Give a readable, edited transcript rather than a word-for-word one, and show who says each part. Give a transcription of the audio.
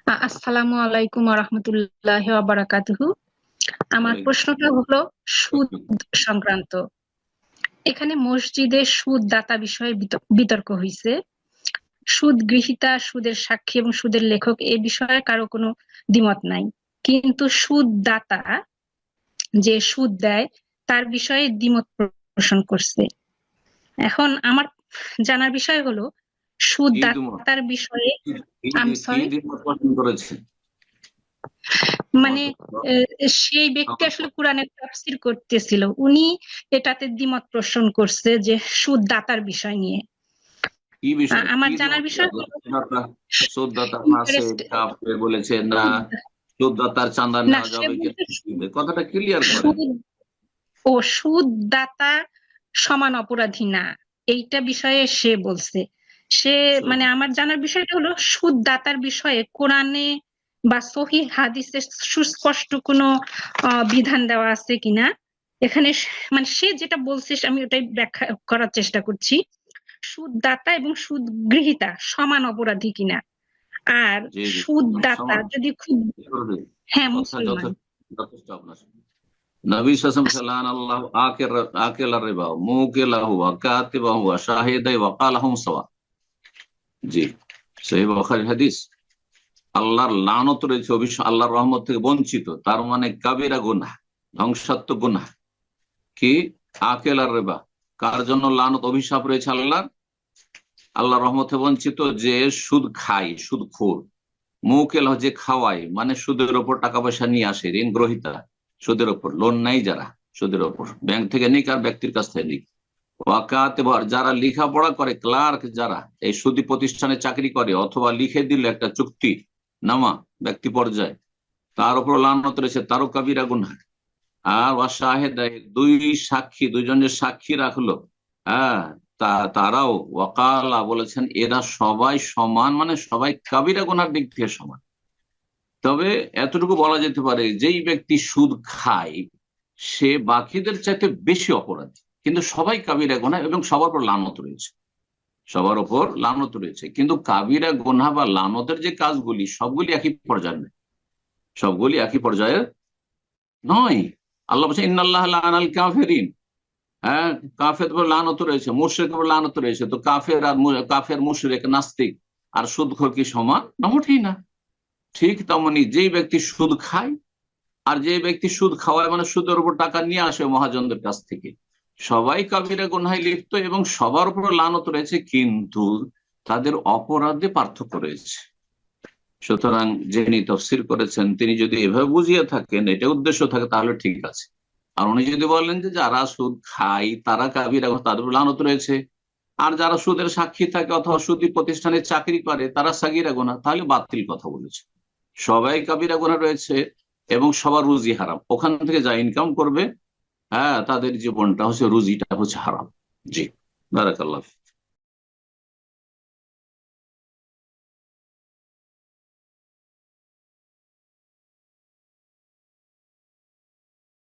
Speaker 1: আসসালামু আলাইকুম ওয়া রাহমাতুল্লাহি ওয়া বারাকাতুহু। আমার প্রশ্নটা হলো সুদ সংক্রান্ত। এখানে মসজিদে সুদ দাতা বিষয়ে বিতর্ক হয়েছে। সুদ গৃহীতা, সুদের সাক্ষী এবং সুদের লেখক এ বিষয়ে কারো কোনো দ্বিমত নাই, কিন্তু সুদ দাতা যে সুদ দেয় তার বিষয়ে দ্বিমত পোষণ করছে। এখন আমার জানার বিষয় হলো সুদ দাতার বিষয়ে সরি
Speaker 2: করেছে
Speaker 1: মানে সেই ব্যক্তি আসলে কোরআনের তাফসীর করতেছিল, উনি এটাতে দ্বিমত পোষণ করছে যে সুদ দাতার বিষয় নিয়ে।
Speaker 2: কি বিষয়,
Speaker 1: আমার জানার বিষয়
Speaker 2: সুদদাতা ফাসিক কাফের বলেছে না, সুদদাতার চাঁদা নেওয়া যাবে কিনা, কথাটা ক্লিয়ার করে।
Speaker 1: ও সুদ দাতা সমান অপরাধী না, এইটা বিষয়ে সে বলছে। সে মানে আমার জানার বিষয়টা হলো সুদ দাতার বিষয়ে কোরআনে বা সহিহ হাদিসে সুস্পষ্ট কোনো বিধান দেওয়া আছে কিনা। এখানে মানে সে যেটা বলছে আমি ওটাই ব্যাখ্যা করার চেষ্টা করছি। সুদ দাতা এবং সুদ গৃহীতা সমান অপরাধী কিনা। আর সুদ দাতা যদি খুব হ্যাঁ মুসলমান,
Speaker 2: নবী সাল্লাল্লাহু আলাইহি ওয়াসাল্লাম আল্লাহ আকিলা রিবা মুকিলাহু ওয়া কাতিবাহু ওয়া শাহিদাই ওয়া কালাহুম সাওয়া। জি, সহিহ বুখারী হাদিস। আল্লাহর লানত রয়েছে, আল্লাহর রহমত থেকে বঞ্চিত, তার মানে কাবিরা গুনাহ, ধ্বংসাত্মক গুনাহ। কি আকেল আর রেবা, কার জন্য লানত অভিশাপ রয়েছে আল্লাহর রহমতে বঞ্চিত? যে সুদ খায়, সুদখোর। মুকেল যে খাওয়ায়, মানে সুদের ওপর টাকা পয়সা নিয়ে আসে, ঋণ গ্রহিতা, সুদের ওপর লোন নেই যারা, সুদের ওপর ব্যাংক থেকে নিক আর ব্যক্তির কাছ থেকে নিক। ওয়াকাতে যারা লেখাপড়া করে, ক্লার্ক যারা এই সুদী প্রতিষ্ঠানে চাকরি করে অথবা লিখে দিল একটা চুক্তি নামা ব্যক্তি পর্যায়ে, তার উপর লানত রয়েছে, তারও কাবিরা গুনাহ। আর ওয়াশাহিদাই, দুইজন যে সাক্ষী রাখলো, হ্যাঁ, তারাও ওয়াকালা বলেছেন এরা সবাই সমান, মানে সবাই কাবিরা গুনার দিক থেকে সমান। তবে এতটুকু বলা যেতে পারে, যেই ব্যক্তি সুদ খায় সে বাকিদের চাইতে বেশি অপরাধী, কিন্তু সবাই কাবিরা গুনাহ এবং সবার উপর লানত রয়েছে, সবার উপর লানত রয়েছে। কিন্তু কাবিরা গুনাহ বা লানতের যে কাজগুলি সবগুলি একই পর্যায়ের নয়, সবগুলি একই পর্যায়ের নয়। আল্লাহ বলছেন ইন্নাল্লাহ লাআনাল কাফিরিন, হ্যাঁ, কাফের উপর লানত রয়েছে, মুশরিকের উপর লানত রয়েছে। তো কাফের মুশরিক নাস্তিক আর সুদখোর কি সমান? না, মোটেই না। ঠিক তেমনি যেই ব্যক্তি সুদ খায় আর যে ব্যক্তি সুদ খাওয়ায়, মানে সুদের উপর টাকা নিয়ে আসে মহাজনদের কাছ থেকে, সবাই কাবিরা গুনাহে লিপ্ত এবং সবার উপর লানত রয়েছে, কিন্তু তাদের অপরাধে পার্থক্য রয়েছে। সুতরাং যিনি তাফসীর করেছেন তিনি যদি এভাবে বুঝিয়ে থাকেন, এটা উদ্দেশ্য থাকে, তাহলে ঠিক আছে। আর উনি যদি বলেন যে যারা সুদ খায় তারা কাবিরা, তাদের লানত রয়েছে, আর যারা সুদের সাক্ষী থাকে অথবা সুদী প্রতিষ্ঠানে চাকরি করে তারা সাগীরা গুনাহ, তাহলে বাতিল কথা বলেছে। সবাই কাবিরা গুনাহ রয়েছে এবং সবার রুজি হারাম, ওখান থেকে যা ইনকাম করবে, হ্যাঁ, তাদের জীবনটা হচ্ছে, রুজিটা হচ্ছে হারাম। জি, বারাকাল্লাহ।